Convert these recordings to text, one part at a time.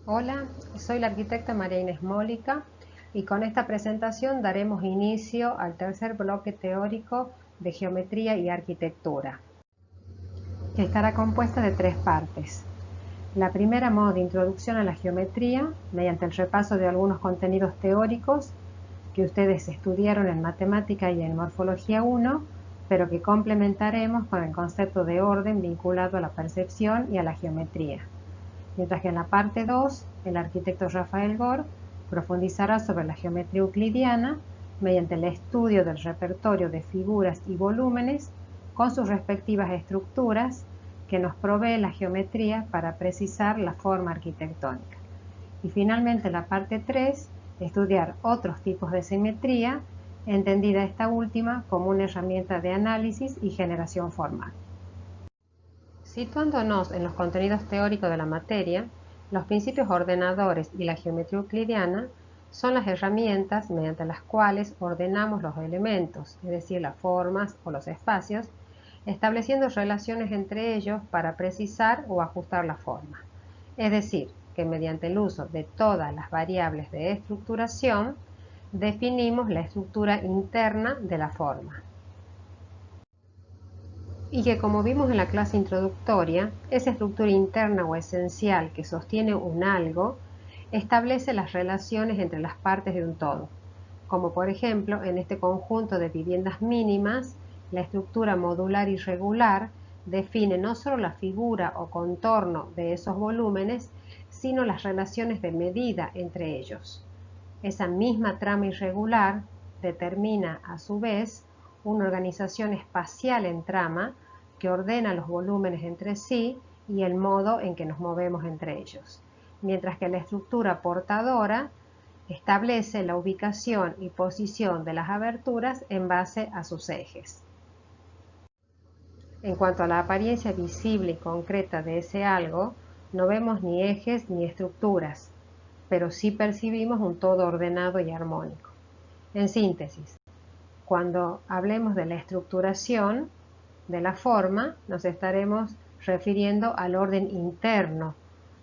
Hola, soy la arquitecta María Inés Mólica y con esta presentación daremos inicio al tercer bloque teórico de Geometría y Arquitectura, que estará compuesta de tres partes. La primera, modo de introducción a la geometría, mediante el repaso de algunos contenidos teóricos que ustedes estudiaron en Matemática y en Morfología 1, pero que complementaremos con el concepto de orden vinculado a la percepción y a la geometría. Mientras que en la parte 2, el arquitecto Rafael Gor profundizará sobre la geometría euclidiana mediante el estudio del repertorio de figuras y volúmenes con sus respectivas estructuras que nos provee la geometría para precisar la forma arquitectónica. Y finalmente la parte 3, estudiar otros tipos de simetría, entendida esta última como una herramienta de análisis y generación formal. Situándonos en los contenidos teóricos de la materia, los principios ordenadores y la geometría euclidiana son las herramientas mediante las cuales ordenamos los elementos, es decir, las formas o los espacios, estableciendo relaciones entre ellos para precisar o ajustar la forma. Es decir, que mediante el uso de todas las variables de estructuración, definimos la estructura interna de la forma. Y que, como vimos en la clase introductoria, esa estructura interna o esencial que sostiene un algo establece las relaciones entre las partes de un todo, como por ejemplo en este conjunto de viviendas mínimas, la estructura modular irregular define no solo la figura o contorno de esos volúmenes, sino las relaciones de medida entre ellos. Esa misma trama irregular determina a su vez una organización espacial en trama que ordena los volúmenes entre sí y el modo en que nos movemos entre ellos, mientras que la estructura portadora establece la ubicación y posición de las aberturas en base a sus ejes. En cuanto a la apariencia visible y concreta de ese algo, no vemos ni ejes ni estructuras, pero sí percibimos un todo ordenado y armónico. En síntesis, cuando hablemos de la estructuración de la forma, nos estaremos refiriendo al orden interno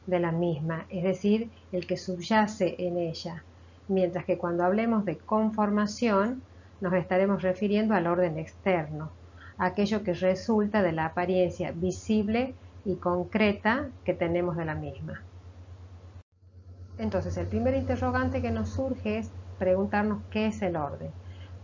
de la misma, es decir, el que subyace en ella, mientras que cuando hablemos de conformación, nos estaremos refiriendo al orden externo, aquello que resulta de la apariencia visible y concreta que tenemos de la misma. Entonces, el primer interrogante que nos surge es preguntarnos qué es el orden.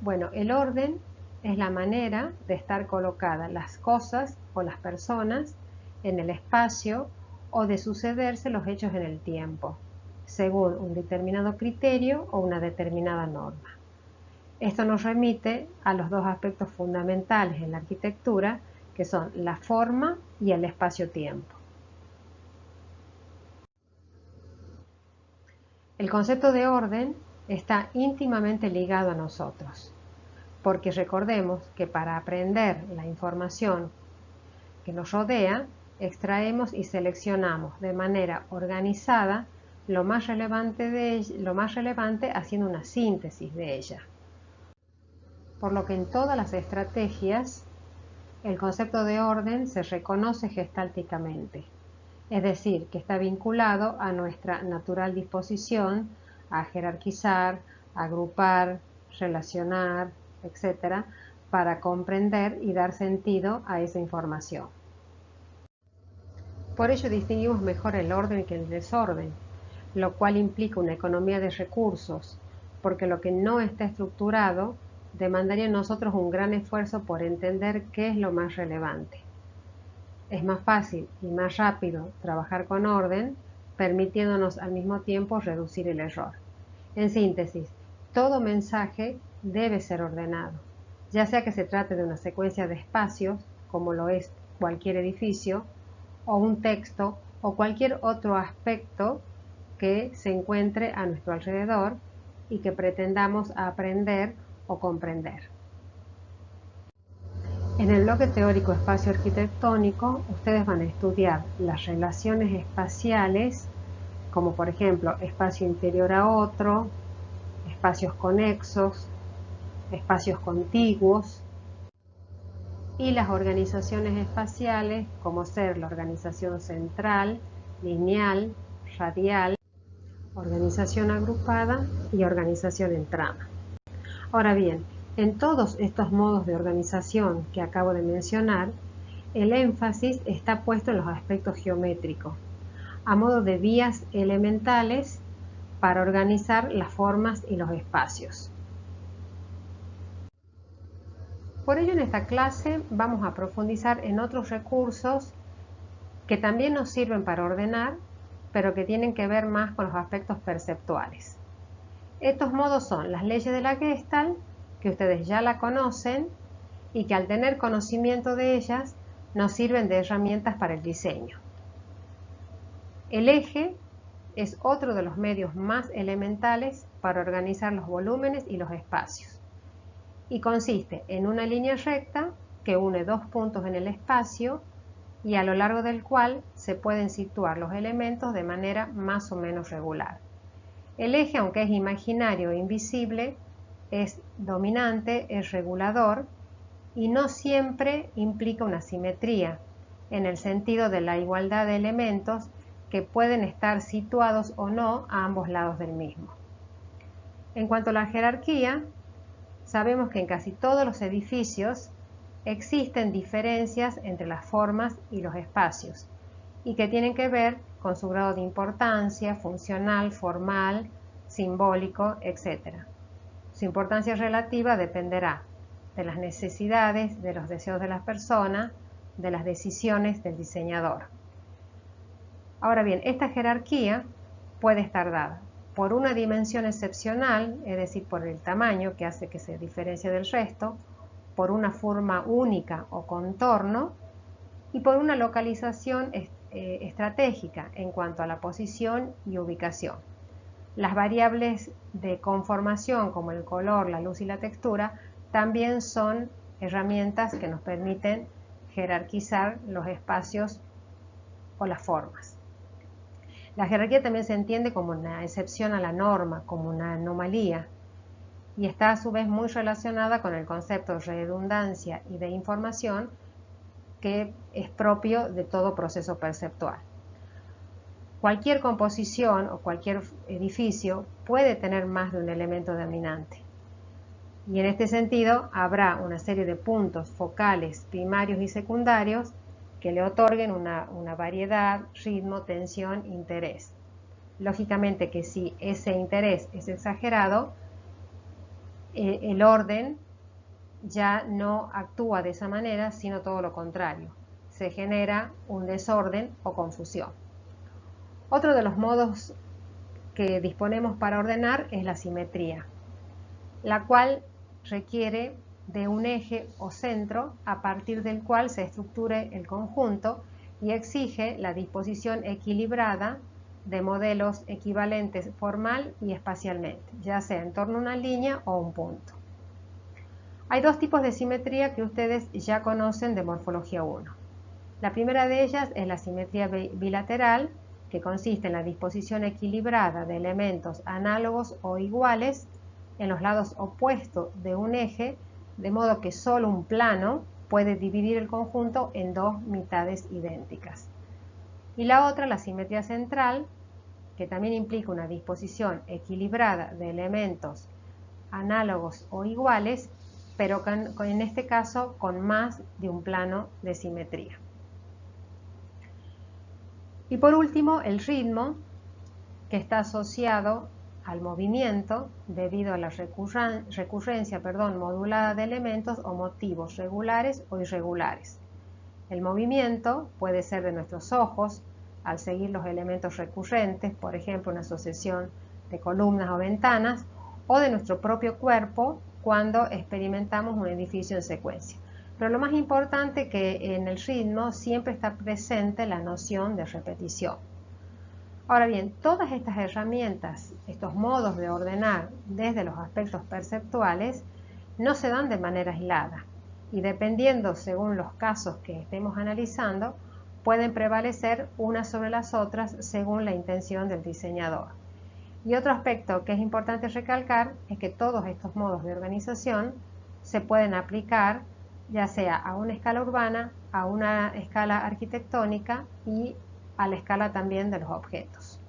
Bueno, el orden es la manera de estar colocadas las cosas o las personas en el espacio o de sucederse los hechos en el tiempo, según un determinado criterio o una determinada norma. Esto nos remite a los dos aspectos fundamentales en la arquitectura, que son la forma y el espacio-tiempo. El concepto de orden está íntimamente ligado a nosotros, porque recordemos que para aprender la información que nos rodea, extraemos y seleccionamos de manera organizada lo más relevante haciendo una síntesis de ella. Por lo que en todas las estrategias, el concepto de orden se reconoce gestálticamente, es decir, que está vinculado a nuestra natural disposición a jerarquizar, agrupar, relacionar, etc., para comprender y dar sentido a esa información. Por ello distinguimos mejor el orden que el desorden, lo cual implica una economía de recursos, porque lo que no está estructurado demandaría a nosotros un gran esfuerzo por entender qué es lo más relevante. Es más fácil y más rápido trabajar con orden, permitiéndonos al mismo tiempo reducir el error. En síntesis, todo mensaje debe ser ordenado, ya sea que se trate de una secuencia de espacios, como lo es cualquier edificio, o un texto, o cualquier otro aspecto que se encuentre a nuestro alrededor y que pretendamos aprender o comprender. En el bloque teórico espacio arquitectónico, ustedes van a estudiar las relaciones espaciales, como por ejemplo espacio interior a otro, espacios conexos, espacios contiguos, y las organizaciones espaciales, como ser la organización central, lineal, radial organización agrupada y organización en trama. Ahora bien, en todos estos modos de organización que acabo de mencionar, el énfasis está puesto en los aspectos geométricos, a modo de vías elementales para organizar las formas y los espacios. Por ello, en esta clase vamos a profundizar en otros recursos que también nos sirven para ordenar, pero que tienen que ver más con los aspectos perceptuales. Estos modos son las leyes de la Gestalt, que ustedes ya la conocen y que al tener conocimiento de ellas nos sirven de herramientas para el diseño. El eje es otro de los medios más elementales para organizar los volúmenes y los espacios, y consiste en una línea recta que une dos puntos en el espacio y a lo largo del cual se pueden situar los elementos de manera más o menos regular. El eje, aunque es imaginario e invisible, es dominante, es regulador y no siempre implica una simetría, en el sentido de la igualdad de elementos que pueden estar situados o no a ambos lados del mismo. En cuanto a la jerarquía, sabemos que en casi todos los edificios existen diferencias entre las formas y los espacios, y que tienen que ver con su grado de importancia, funcional, formal, simbólico, etc. Su importancia relativa dependerá de las necesidades, de los deseos de las personas, de las decisiones del diseñador. Ahora bien, esta jerarquía puede estar dada por una dimensión excepcional, es decir, por el tamaño que hace que se diferencie del resto, por una forma única o contorno y por una localización estratégica en cuanto a la posición y ubicación. Las variables de conformación como el color, la luz y la textura también son herramientas que nos permiten jerarquizar los espacios o las formas. La jerarquía también se entiende como una excepción a la norma, como una anomalía, y está a su vez muy relacionada con el concepto de redundancia y de información que es propio de todo proceso perceptual. Cualquier composición o cualquier edificio puede tener más de un elemento dominante. Y en este sentido habrá una serie de puntos focales primarios y secundarios que le otorguen una variedad, ritmo, tensión, interés. Lógicamente que si ese interés es exagerado, el orden ya no actúa de esa manera, sino todo lo contrario. Se genera un desorden o confusión. Otro de los modos que disponemos para ordenar es la simetría, la cual requiere de un eje o centro a partir del cual se estructure el conjunto y exige la disposición equilibrada de modelos equivalentes formal y espacialmente, ya sea en torno a una línea o un punto. Hay dos tipos de simetría que ustedes ya conocen de morfología 1. La primera de ellas es la simetría bilateral, que consiste en la disposición equilibrada de elementos análogos o iguales en los lados opuestos de un eje, de modo que solo un plano puede dividir el conjunto en dos mitades idénticas. Y la otra, la simetría central, que también implica una disposición equilibrada de elementos análogos o iguales, pero en este caso con más de un plano de simetría. Y por último, el ritmo, que está asociado al movimiento debido a la recurrencia modulada de elementos o motivos regulares o irregulares. El movimiento puede ser de nuestros ojos al seguir los elementos recurrentes, por ejemplo una sucesión de columnas o ventanas, o de nuestro propio cuerpo cuando experimentamos un edificio en secuencia. Pero lo más importante es que en el ritmo siempre está presente la noción de repetición. Ahora bien, todas estas herramientas, estos modos de ordenar desde los aspectos perceptuales, no se dan de manera aislada y dependiendo según los casos que estemos analizando, pueden prevalecer unas sobre las otras según la intención del diseñador. Y otro aspecto que es importante recalcar es que todos estos modos de organización se pueden aplicar ya sea a una escala urbana, a una escala arquitectónica y a la escala también de los objetos.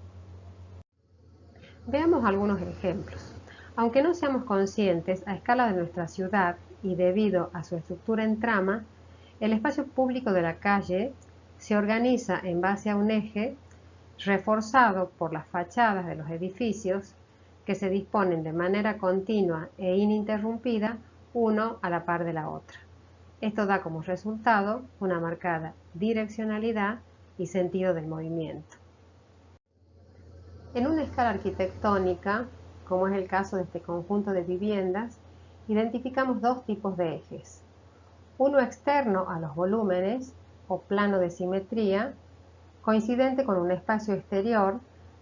Veamos algunos ejemplos. Aunque no seamos conscientes, a escala de nuestra ciudad y debido a su estructura en trama, el espacio público de la calle se organiza en base a un eje reforzado por las fachadas de los edificios que se disponen de manera continua e ininterrumpida uno a la par de la otra. Esto da como resultado una marcada direccionalidad y sentido del movimiento. En una escala arquitectónica, como es el caso de este conjunto de viviendas, identificamos dos tipos de ejes. Uno externo a los volúmenes, o plano de simetría, coincidente con un espacio exterior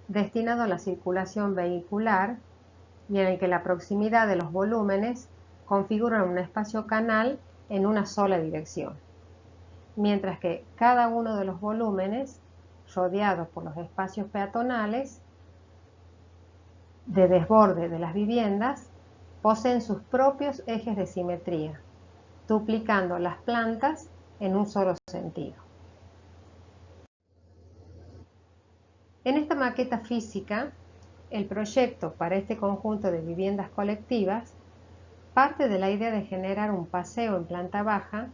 destinado a la circulación vehicular y en el que la proximidad de los volúmenes configura un espacio canal en una sola dirección, mientras que cada uno de los volúmenes, rodeados por los espacios peatonales de desborde de las viviendas, poseen sus propios ejes de simetría, duplicando las plantas en un solo sentido. En esta maqueta física, el proyecto para este conjunto de viviendas colectivas parte de la idea de generar un paseo en planta baja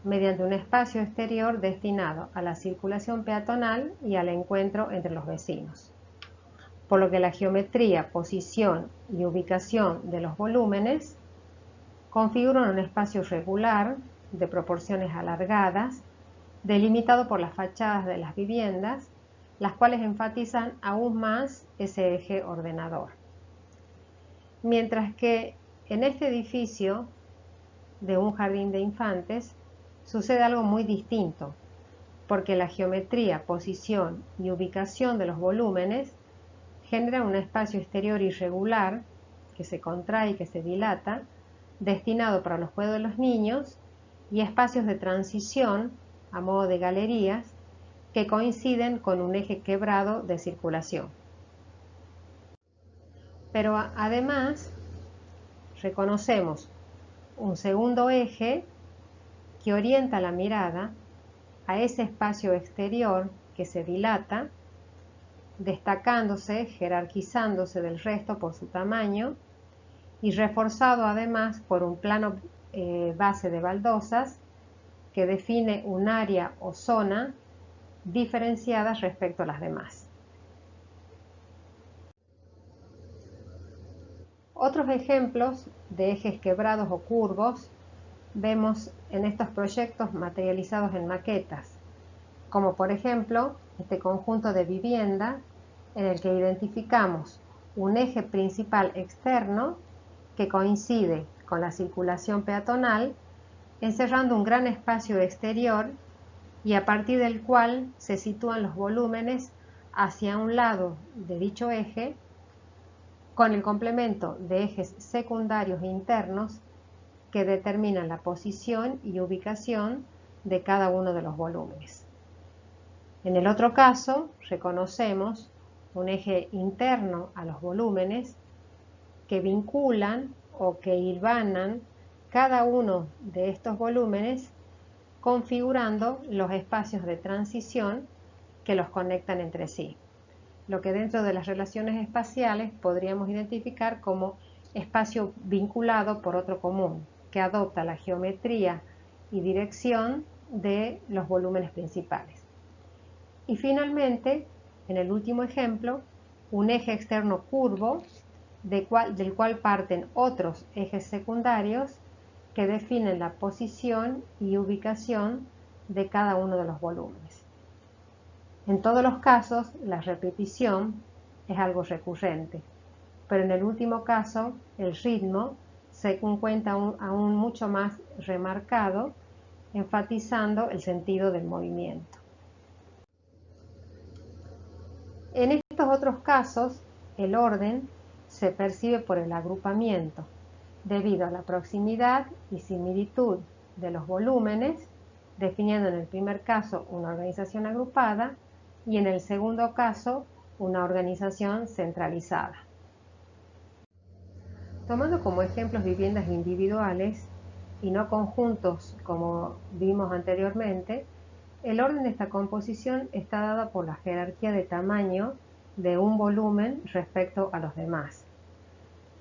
mediante un espacio exterior destinado a la circulación peatonal y al encuentro entre los vecinos, por lo que la geometría, posición y ubicación de los volúmenes configuran un espacio regular de proporciones alargadas, delimitado por las fachadas de las viviendas, las cuales enfatizan aún más ese eje ordenador. Mientras que en este edificio de un jardín de infantes sucede algo muy distinto, porque la geometría, posición y ubicación de los volúmenes generan un espacio exterior irregular que se contrae y que se dilata, destinado para los juegos de los niños, y espacios de transición a modo de galerías que coinciden con un eje quebrado de circulación. Pero además reconocemos un segundo eje que orienta la mirada a ese espacio exterior que se dilata, destacándose, jerarquizándose del resto por su tamaño y reforzado además por un plano base de baldosas que define un área o zona diferenciadas respecto a las demás. Otros ejemplos de ejes quebrados o curvos vemos en estos proyectos materializados en maquetas, como por ejemplo este conjunto de vivienda en el que identificamos un eje principal externo que coincide con la circulación peatonal, encerrando un gran espacio exterior y a partir del cual se sitúan los volúmenes hacia un lado de dicho eje, con el complemento de ejes secundarios internos que determinan la posición y ubicación de cada uno de los volúmenes. En el otro caso, reconocemos un eje interno a los volúmenes que vinculan o que hilvanan cada uno de estos volúmenes, configurando los espacios de transición que los conectan entre sí, lo que dentro de las relaciones espaciales podríamos identificar como espacio vinculado por otro común, que adopta la geometría y dirección de los volúmenes principales. Y finalmente, en el último ejemplo, un eje externo curvo del cual parten otros ejes secundarios que definen la posición y ubicación de cada uno de los volúmenes. En todos los casos, la repetición es algo recurrente, pero en el último caso, el ritmo se encuentra aún mucho más remarcado, enfatizando el sentido del movimiento. En estos otros casos, el orden se percibe por el agrupamiento, debido a la proximidad y similitud de los volúmenes, definiendo en el primer caso una organización agrupada y en el segundo caso una organización centralizada. Tomando como ejemplos viviendas individuales y no conjuntos como vimos anteriormente, el orden de esta composición está dado por la jerarquía de tamaño de un volumen respecto a los demás,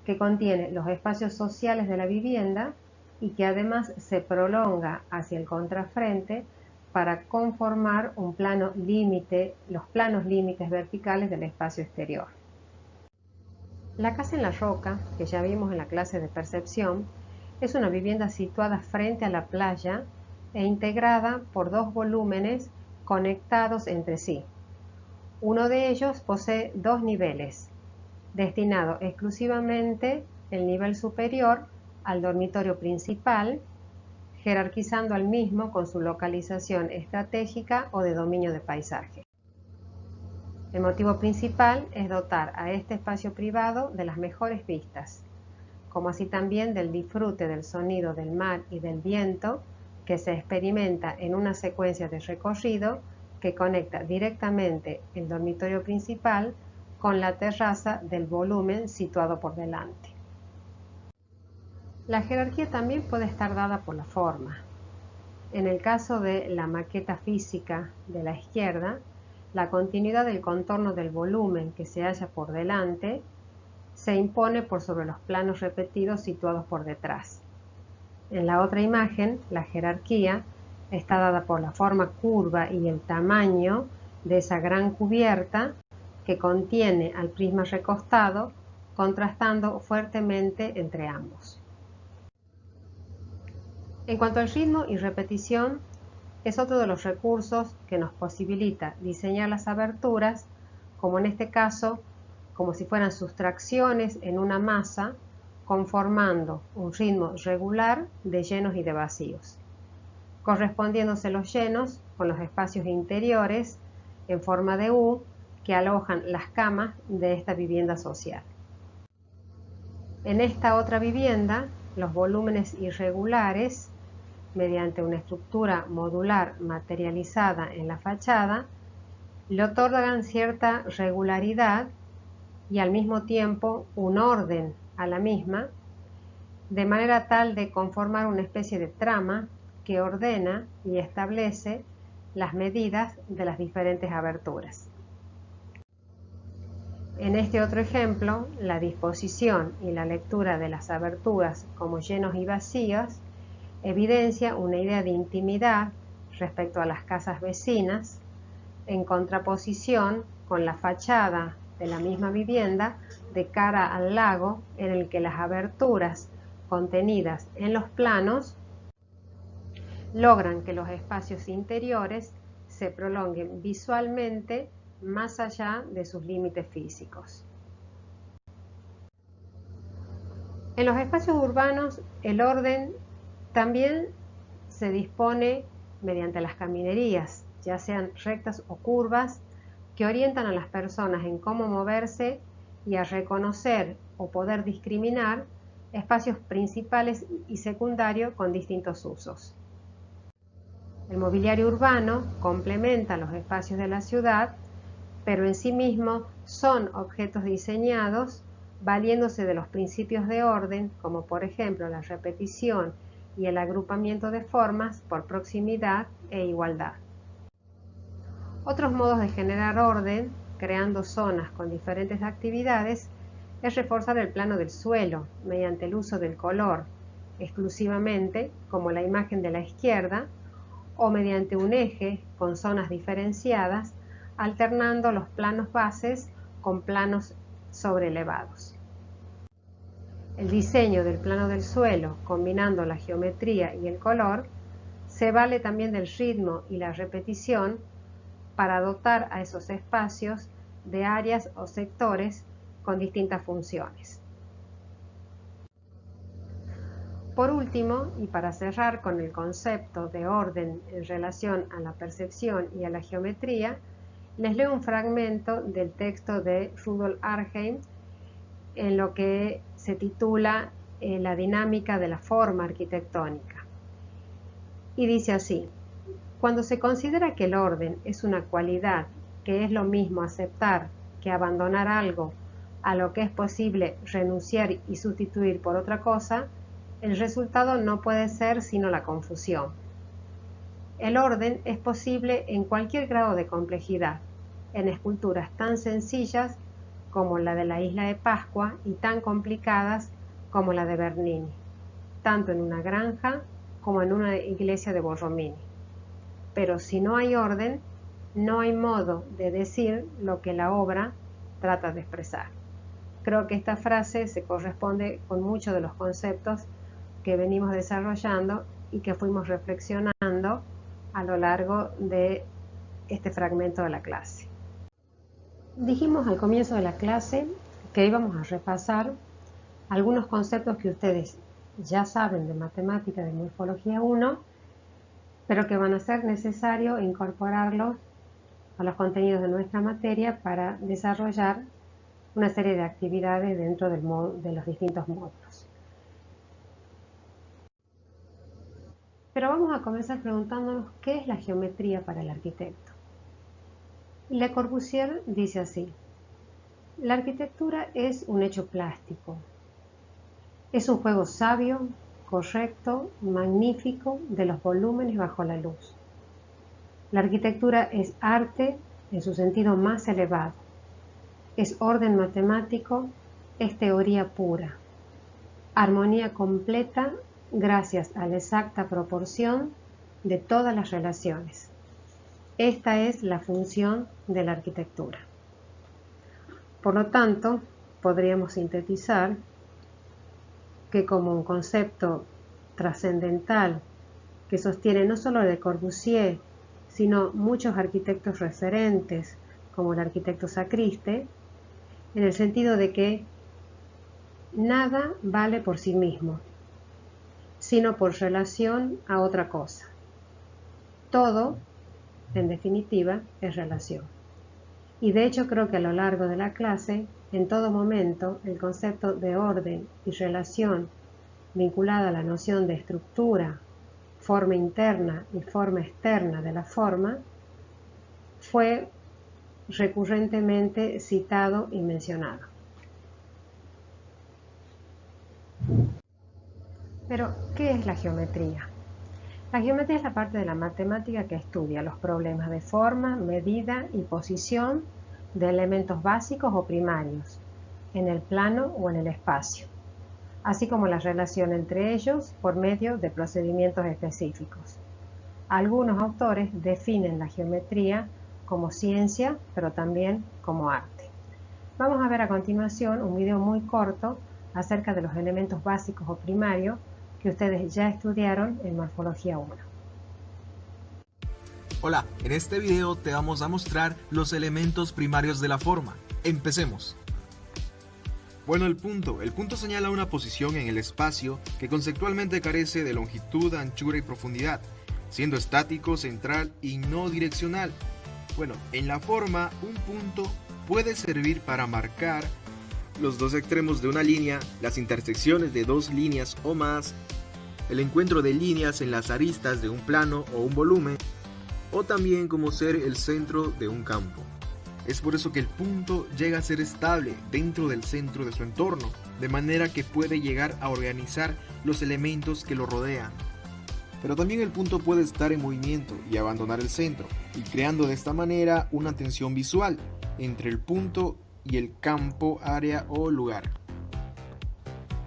que contiene los espacios sociales de la vivienda y que además se prolonga hacia el contrafrente para conformar un plano límite, los planos límites verticales del espacio exterior. La casa en la roca, que ya vimos en la clase de percepción, es una vivienda situada frente a la playa e integrada por dos volúmenes conectados entre sí. Uno de ellos posee dos niveles, destinado exclusivamente el nivel superior al dormitorio principal, jerarquizando al mismo con su localización estratégica o de dominio de paisaje. El motivo principal es dotar a este espacio privado de las mejores vistas, como así también del disfrute del sonido del mar y del viento que se experimenta en una secuencia de recorrido que conecta directamente el dormitorio principal con la terraza del volumen situado por delante. La jerarquía también puede estar dada por la forma. En el caso de la maqueta física de la izquierda, la continuidad del contorno del volumen que se halla por delante se impone por sobre los planos repetidos situados por detrás. En la otra imagen, la jerarquía está dada por la forma curva y el tamaño de esa gran cubierta que contiene al prisma recostado, contrastando fuertemente entre ambos. En cuanto al ritmo y repetición, es otro de los recursos que nos posibilita diseñar las aberturas, como en este caso, como si fueran sustracciones en una masa, conformando un ritmo regular de llenos y de vacíos, correspondiéndose los llenos con los espacios interiores en forma de U que alojan las camas de esta vivienda social. En esta otra vivienda, los volúmenes irregulares, mediante una estructura modular materializada en la fachada, le otorgan cierta regularidad y al mismo tiempo un orden a la misma, de manera tal de conformar una especie de trama que ordena y establece las medidas de las diferentes aberturas. En este otro ejemplo, la disposición y la lectura de las aberturas como llenos y vacíos evidencia una idea de intimidad respecto a las casas vecinas, en contraposición con la fachada de la misma vivienda de cara al lago, en el que las aberturas contenidas en los planos logran que los espacios interiores se prolonguen visualmente más allá de sus límites físicos. En los espacios urbanos, el orden también se dispone mediante las caminerías, ya sean rectas o curvas, que orientan a las personas en cómo moverse y a reconocer o poder discriminar espacios principales y secundarios con distintos usos. El mobiliario urbano complementa los espacios de la ciudad, pero en sí mismo son objetos diseñados valiéndose de los principios de orden, como por ejemplo la repetición y el agrupamiento de formas por proximidad e igualdad. Otros modos de generar orden, creando zonas con diferentes actividades, es reforzar el plano del suelo mediante el uso del color exclusivamente, como la imagen de la izquierda, o mediante un eje con zonas diferenciadas, alternando los planos bases con planos sobrelevados. El diseño del plano del suelo, combinando la geometría y el color, se vale también del ritmo y la repetición para dotar a esos espacios de áreas o sectores con distintas funciones. Por último, y para cerrar con el concepto de orden en relación a la percepción y a la geometría, les leo un fragmento del texto de Rudolf Arnhem en lo que se titula La dinámica de la forma arquitectónica. Y dice así: cuando se considera que el orden es una cualidad que es lo mismo aceptar que abandonar algo a lo que es posible renunciar y sustituir por otra cosa, el resultado no puede ser sino la confusión. El orden es posible en cualquier grado de complejidad, en esculturas tan sencillas como la de la isla de Pascua y tan complicadas como la de Bernini, tanto en una granja como en una iglesia de Borromini. Pero si no hay orden, no hay modo de decir lo que la obra trata de expresar. Creo que esta frase se corresponde con muchos de los conceptos que venimos desarrollando y que fuimos reflexionando a lo largo de este fragmento de la clase. Dijimos al comienzo de la clase que íbamos a repasar algunos conceptos que ustedes ya saben de matemática de morfología 1, pero que van a ser necesario incorporarlos a los contenidos de nuestra materia para desarrollar una serie de actividades dentro de los distintos módulos. Pero vamos a comenzar preguntándonos qué es la geometría para el arquitecto. Le Corbusier dice así: la arquitectura es un hecho plástico, es un juego sabio, correcto, magnífico de los volúmenes bajo la luz. La arquitectura es arte en su sentido más elevado, es orden matemático, es teoría pura, armonía completa gracias a la exacta proporción de todas las relaciones. Esta es la función de la arquitectura. Por lo tanto, podríamos sintetizar que como un concepto trascendental que sostiene no solo Le Corbusier, sino muchos arquitectos referentes, como el arquitecto Sacriste, en el sentido de que nada vale por sí mismo, sino por relación a otra cosa. Todo, en definitiva, es relación. Y de hecho creo que a lo largo de la clase, en todo momento, el concepto de orden y relación vinculada a la noción de estructura, forma interna y forma externa de la forma, fue recurrentemente citado y mencionado. Pero, ¿qué es la geometría? La geometría es la parte de la matemática que estudia los problemas de forma, medida y posición de elementos básicos o primarios, en el plano o en el espacio, así como la relación entre ellos por medio de procedimientos específicos. Algunos autores definen la geometría como ciencia, pero también como arte. Vamos a ver a continuación un video muy corto acerca de los elementos básicos o primarios que ustedes ya estudiaron en Morfología 1. Hola, en este video te vamos a mostrar los elementos primarios de la forma. Empecemos. Bueno, el punto señala una posición en el espacio que conceptualmente carece de longitud, anchura y profundidad, siendo estático, central y no direccional. Bueno, en la forma, un punto puede servir para marcar los dos extremos de una línea, las intersecciones de dos líneas o más, el encuentro de líneas en las aristas de un plano o un volumen, o también como ser el centro de un campo. Es por eso que el punto llega a ser estable dentro del centro de su entorno, de manera que puede llegar a organizar los elementos que lo rodean. Pero también el punto puede estar en movimiento y abandonar el centro, y creando de esta manera una tensión visual entre el punto y el campo, área o lugar.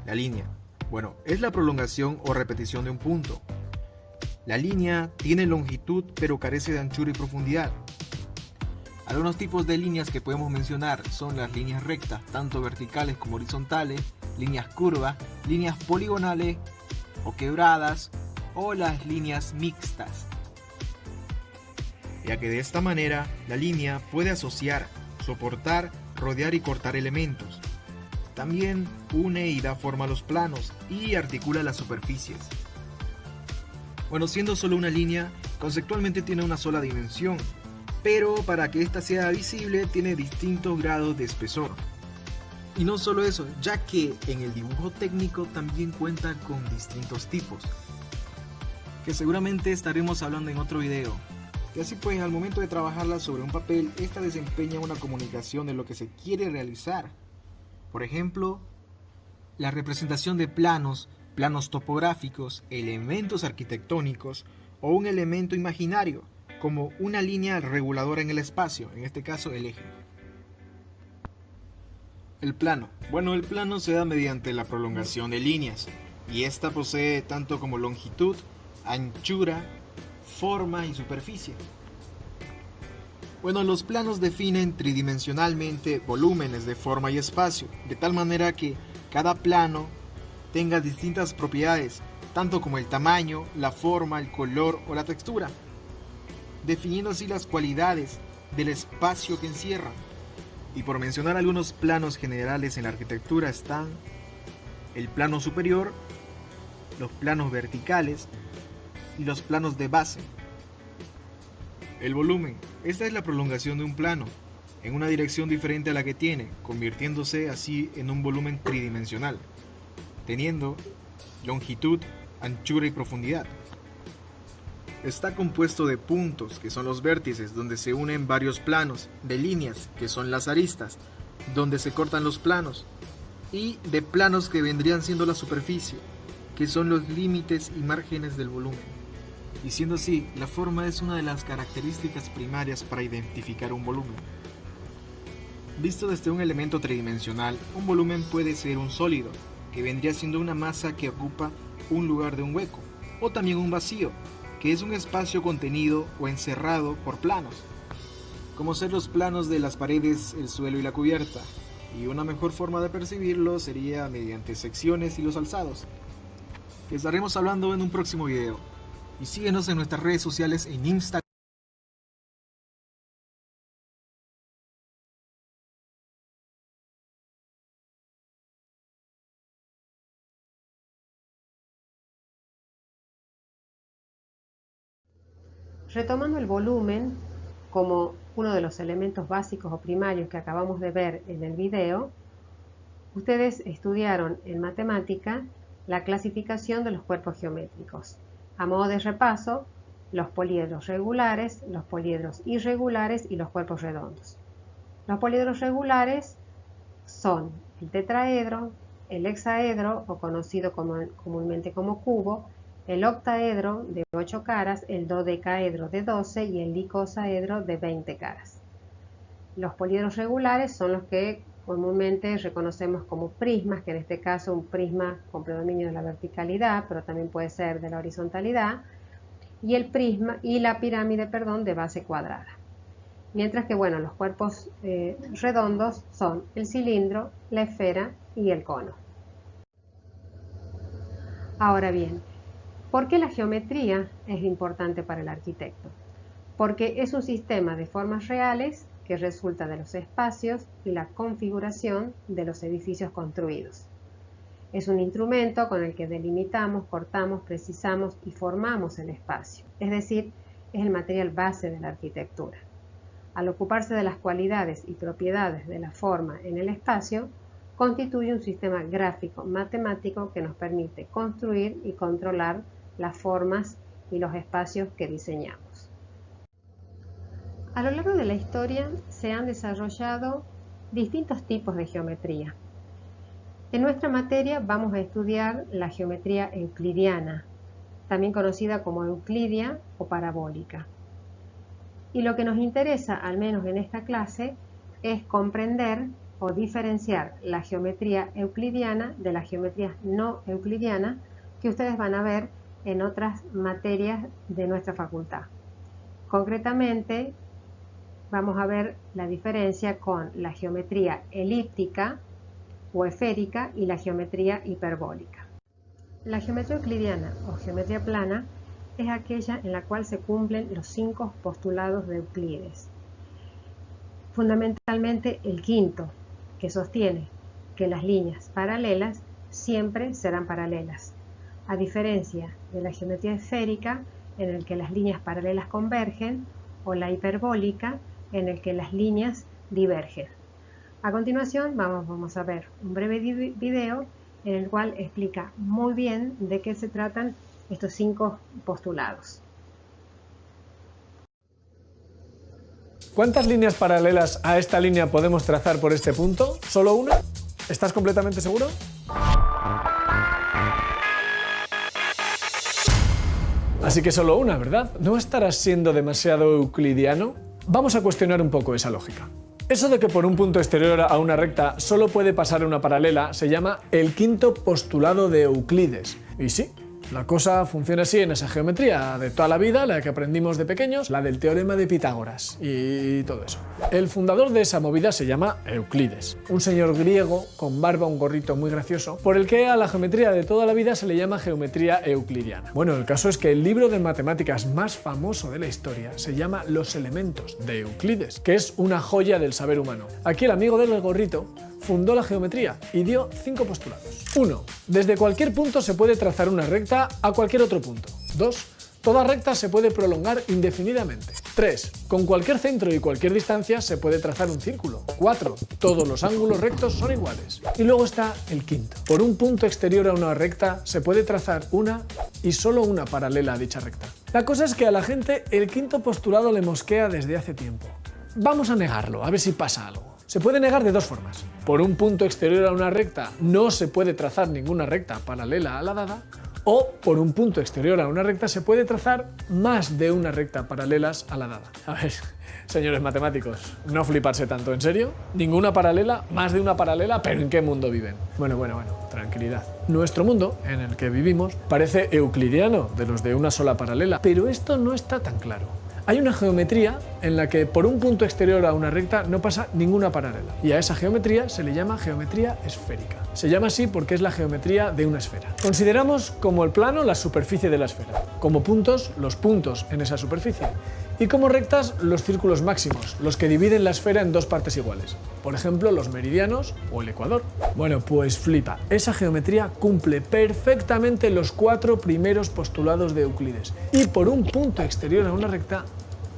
La línea. Bueno, es la prolongación o repetición de un punto. La línea tiene longitud pero carece de anchura y profundidad. Algunos tipos de líneas que podemos mencionar son las líneas rectas, tanto verticales como horizontales, líneas curvas, líneas poligonales o quebradas, o las líneas mixtas. Ya que de esta manera la línea puede asociar, soportar, rodear y cortar elementos. También une y da forma a los planos y articula las superficies. Bueno, siendo solo una línea, conceptualmente tiene una sola dimensión, pero para que ésta sea visible tiene distintos grados de espesor. Y no solo eso, ya que en el dibujo técnico también cuenta con distintos tipos, que seguramente estaremos hablando en otro video. Y así pues, al momento de trabajarla sobre un papel, esta desempeña una comunicación de lo que se quiere realizar. Por ejemplo, la representación de planos, planos topográficos, elementos arquitectónicos o un elemento imaginario, como una línea reguladora en el espacio, en este caso el eje. El plano. Bueno, el plano se da mediante la prolongación de líneas, y esta posee tanto como longitud, anchura, forma y superficie. Bueno, los planos definen tridimensionalmente volúmenes de forma y espacio, de tal manera que cada plano tenga distintas propiedades, tanto como el tamaño, la forma, el color o la textura, definiendo así las cualidades del espacio que encierran. Y por mencionar algunos planos generales en la arquitectura están el plano superior, los planos verticales y los planos de base. El volumen. Esta es la prolongación de un plano en una dirección diferente a la que tiene, convirtiéndose así en un volumen tridimensional, teniendo longitud, anchura y profundidad. Está compuesto de puntos, que son los vértices, donde se unen varios planos, de líneas, que son las aristas, donde se cortan los planos, y de planos que vendrían siendo la superficie, que son los límites y márgenes del volumen. Y siendo así, la forma es una de las características primarias para identificar un volumen. Visto desde un elemento tridimensional, un volumen puede ser un sólido, que vendría siendo una masa que ocupa un lugar de un hueco, o también un vacío, que es un espacio contenido o encerrado por planos, como ser los planos de las paredes, el suelo y la cubierta, y una mejor forma de percibirlo sería mediante secciones y los alzados, que estaremos hablando en un próximo video. Y síguenos en nuestras redes sociales en Instagram. Retomando el volumen como uno de los elementos básicos o primarios que acabamos de ver en el video, ustedes estudiaron en matemática la clasificación de los cuerpos geométricos. A modo de repaso, los poliedros regulares, los poliedros irregulares y los cuerpos redondos. Los poliedros regulares son el tetraedro, el hexaedro, o conocido comúnmente como cubo, el octaedro de 8 caras, el dodecaedro de 12 y el icosaedro de 20 caras. Los poliedros regulares son los que comúnmente reconocemos como prismas, que en este caso un prisma con predominio de la verticalidad, pero también puede ser de la horizontalidad, y el prisma y la pirámide, de base cuadrada. Mientras que, bueno, los cuerpos redondos son el cilindro, la esfera y el cono. Ahora bien, ¿por qué la geometría es importante para el arquitecto? Porque es un sistema de formas reales que resulta de los espacios y la configuración de los edificios construidos. Es un instrumento con el que delimitamos, cortamos, precisamos y formamos el espacio, es decir, es el material base de la arquitectura. Al ocuparse de las cualidades y propiedades de la forma en el espacio, constituye un sistema gráfico matemático que nos permite construir y controlar las formas y los espacios que diseñamos. A lo largo de la historia se han desarrollado distintos tipos de geometría. En nuestra materia vamos a estudiar la geometría euclidiana, también conocida como euclidia o parabólica. Y lo que nos interesa, al menos en esta clase, es comprender o diferenciar la geometría euclidiana de la geometría no euclidiana que ustedes van a ver en otras materias de nuestra facultad. Concretamente, vamos a ver la diferencia con la geometría elíptica o esférica y la geometría hiperbólica. La geometría euclidiana o geometría plana es aquella en la cual se cumplen los 5 postulados de Euclides. Fundamentalmente el quinto, que sostiene que las líneas paralelas siempre serán paralelas, a diferencia de la geometría esférica, en el que las líneas paralelas convergen, o la hiperbólica, en el que las líneas divergen. A continuación vamos a ver un breve video en el cual explica muy bien de qué se tratan estos 5 postulados. ¿Cuántas líneas paralelas a esta línea podemos trazar por este punto? ¿Solo una? ¿Estás completamente seguro? Así que solo una, ¿verdad? ¿No estarás siendo demasiado euclidiano? Vamos a cuestionar un poco esa lógica. Eso de que por un punto exterior a una recta solo puede pasar una paralela se llama el quinto postulado de Euclides. Y sí, la cosa funciona así en esa geometría de toda la vida, la que aprendimos de pequeños, la del teorema de Pitágoras y todo eso. El fundador de esa movida se llama Euclides, un señor griego con barba, un gorrito muy gracioso, por el que a la geometría de toda la vida se le llama geometría euclidiana. Bueno, el caso es que el libro de matemáticas más famoso de la historia se llama Los Elementos, de Euclides, que es una joya del saber humano. Aquí el amigo del gorrito fundó la geometría y dio 5 postulados. 1. Desde cualquier punto se puede trazar una recta a cualquier otro punto. 2. Toda recta se puede prolongar indefinidamente. 3. Con cualquier centro y cualquier distancia se puede trazar un círculo. 4. Todos los ángulos rectos son iguales. Y luego está el quinto. Por un punto exterior a una recta se puede trazar una y solo una paralela a dicha recta. La cosa es que a la gente el quinto postulado le mosquea desde hace tiempo. Vamos a negarlo, a ver si pasa algo. Se puede negar de dos formas. Por un punto exterior a una recta no se puede trazar ninguna recta paralela a la dada, o por un punto exterior a una recta se puede trazar más de una recta paralelas a la dada. A ver, señores matemáticos, no fliparse tanto, ¿en serio? ¿Ninguna paralela? ¿Más de una paralela? ¿Pero en qué mundo viven? Bueno, tranquilidad. Nuestro mundo, en el que vivimos, parece euclidiano, de los de una sola paralela, pero esto no está tan claro. Hay una geometría en la que por un punto exterior a una recta no pasa ninguna paralela, y a esa geometría se le llama geometría esférica. Se llama así porque es la geometría de una esfera. Consideramos como el plano la superficie de la esfera, como puntos los puntos en esa superficie, y como rectas los círculos máximos, los que dividen la esfera en dos partes iguales, por ejemplo los meridianos o el ecuador. Bueno, pues flipa, esa geometría cumple perfectamente los 4 primeros postulados de Euclides, y por un punto exterior a una recta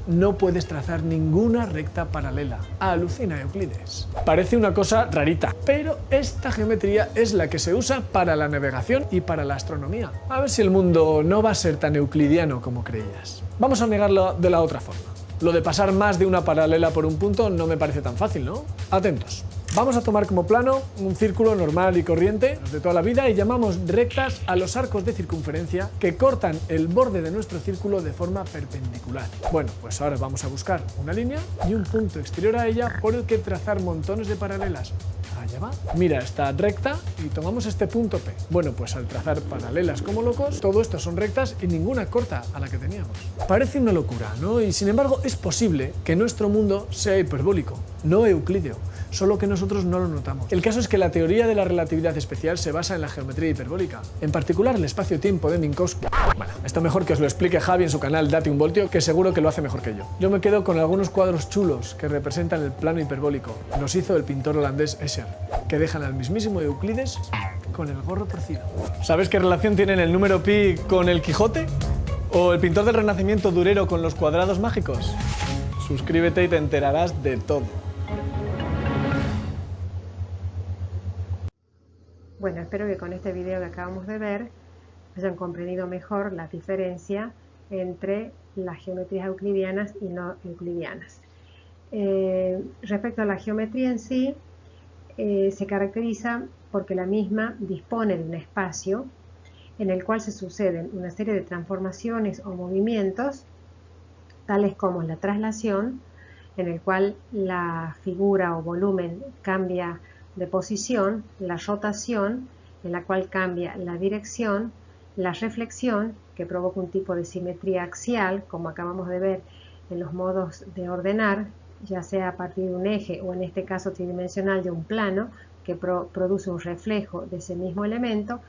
no puedes trazar ninguna recta paralela. Alucina, Euclides. Parece una cosa rarita, pero esta geometría es la que se usa para la navegación y para la astronomía. A ver si el mundo no va a ser tan euclidiano como creías. Vamos a negarlo de la otra forma. Lo de pasar más de una paralela por un punto no me parece tan fácil, ¿no? Atentos. Vamos a tomar como plano un círculo normal y corriente, los de toda la vida, y llamamos rectas a los arcos de circunferencia que cortan el borde de nuestro círculo de forma perpendicular. Bueno, pues ahora vamos a buscar una línea y un punto exterior a ella por el que trazar montones de paralelas. Allá va. Mira esta recta y tomamos este punto P. Bueno, pues al trazar paralelas como locos, todo esto son rectas y ninguna corta a la que teníamos. Parece una locura, ¿no? Y sin embargo es posible que nuestro mundo sea hiperbólico, no euclídeo, solo que nosotros no lo notamos. El caso es que la teoría de la relatividad especial se basa en la geometría hiperbólica, en particular el espacio-tiempo de Minkowski. Bueno, esto mejor que os lo explique Javi en su canal Date un Voltio, que seguro que lo hace mejor que yo. Yo me quedo con algunos cuadros chulos que representan el plano hiperbólico. Los hizo el pintor holandés Escher, que dejan al mismísimo Euclides con el gorro torcido. ¿Sabes qué relación tienen el número pi con el Quijote? ¿O el pintor del Renacimiento Durero con los cuadrados mágicos? Suscríbete y te enterarás de todo. Bueno, espero que con este video que acabamos de ver hayan comprendido mejor la diferencia entre las geometrías euclidianas y no euclidianas. Respecto a la geometría en sí, se caracteriza porque la misma dispone de un espacio en el cual se suceden una serie de transformaciones o movimientos, tales como la traslación, en el cual la figura o volumen cambia de posición, la rotación, en la cual cambia la dirección, la reflexión, que provoca un tipo de simetría axial, como acabamos de ver en los modos de ordenar, ya sea a partir de un eje o en este caso tridimensional de un plano, que produce un reflejo de ese mismo elemento,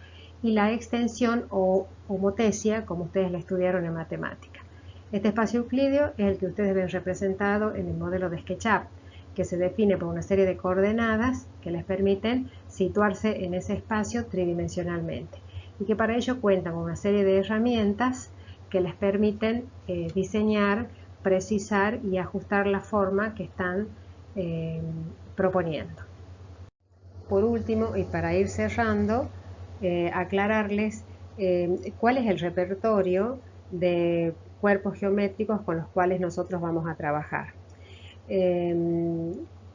y la extensión o homotesia, como ustedes la estudiaron en matemática. Este espacio euclídeo es el que ustedes ven representado en el modelo de SketchUp, que se define por una serie de coordenadas que les permiten situarse en ese espacio tridimensionalmente, y que para ello cuentan con una serie de herramientas que les permiten diseñar, precisar y ajustar la forma que están proponiendo. Por último, y para ir cerrando, aclararles cuál es el repertorio de cuerpos geométricos con los cuales nosotros vamos a trabajar.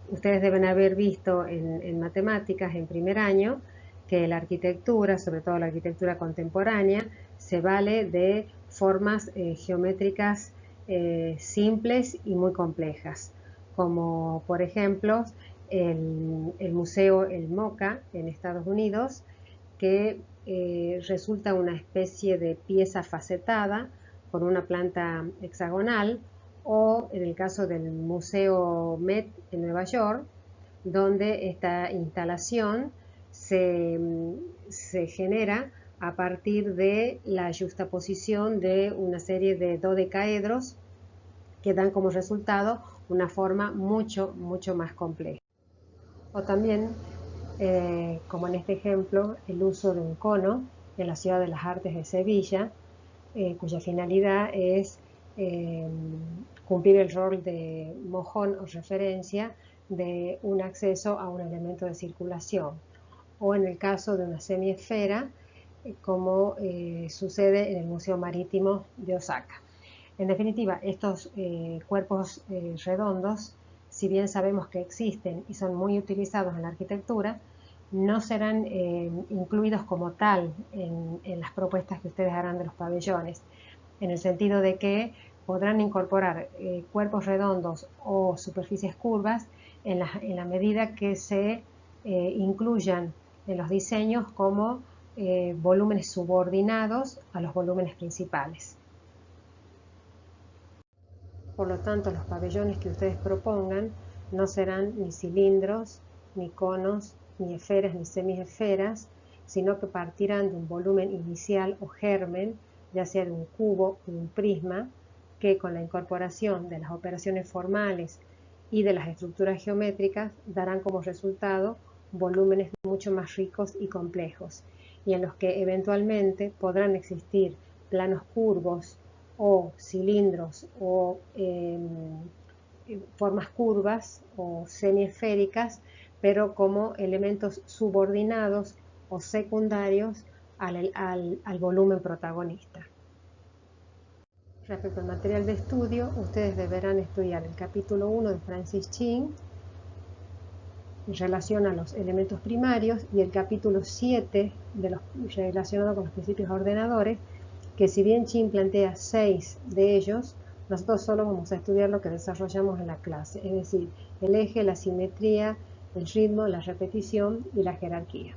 Ustedes deben haber visto en matemáticas en primer año que la arquitectura, sobre todo la arquitectura contemporánea, se vale de formas geométricas simples y muy complejas, como por ejemplo el Museo El MoCA en Estados Unidos, que resulta una especie de pieza facetada con una planta hexagonal, o en el caso del Museo Met en Nueva York, donde esta instalación se genera a partir de la juxtaposición de una serie de dodecaedros que dan como resultado una forma mucho más compleja. O también, como en este ejemplo, el uso de un cono en la Ciudad de las Artes de Sevilla, cuya finalidad es cumplir el rol de mojón o referencia de un acceso a un elemento de circulación. O en el caso de una semiesfera, como sucede en el Museo Marítimo de Osaka. En definitiva, estos cuerpos redondos, si bien sabemos que existen y son muy utilizados en la arquitectura, no serán incluidos como tal en las propuestas que ustedes harán de los pabellones, en el sentido de que podrán incorporar cuerpos redondos o superficies curvas en la medida que se incluyan en los diseños como volúmenes subordinados a los volúmenes principales. Por lo tanto, los pabellones que ustedes propongan no serán ni cilindros, ni conos, ni esferas, ni semiesferas, sino que partirán de un volumen inicial o germen, ya sea de un cubo o un prisma, que con la incorporación de las operaciones formales y de las estructuras geométricas darán como resultado volúmenes mucho más ricos y complejos, y en los que eventualmente podrán existir planos curvos o cilindros o formas curvas o semiesféricas, pero como elementos subordinados o secundarios al volumen protagonista. Respecto al material de estudio, ustedes deberán estudiar el capítulo 1 de Francis Chin en relación a los elementos primarios y el capítulo 7 relacionado con los principios ordenadores, que si bien Chin plantea 6 de ellos, nosotros solo vamos a estudiar lo que desarrollamos en la clase, es decir, el eje, la simetría, el ritmo, la repetición y la jerarquía.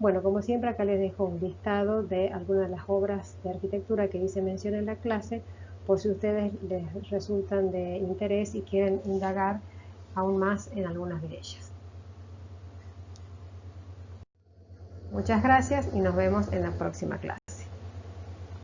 Bueno, como siempre, acá les dejo un listado de algunas de las obras de arquitectura que hice mención en la clase, por si ustedes les resultan de interés y quieren indagar aún más en algunas de ellas. Muchas gracias y nos vemos en la próxima clase.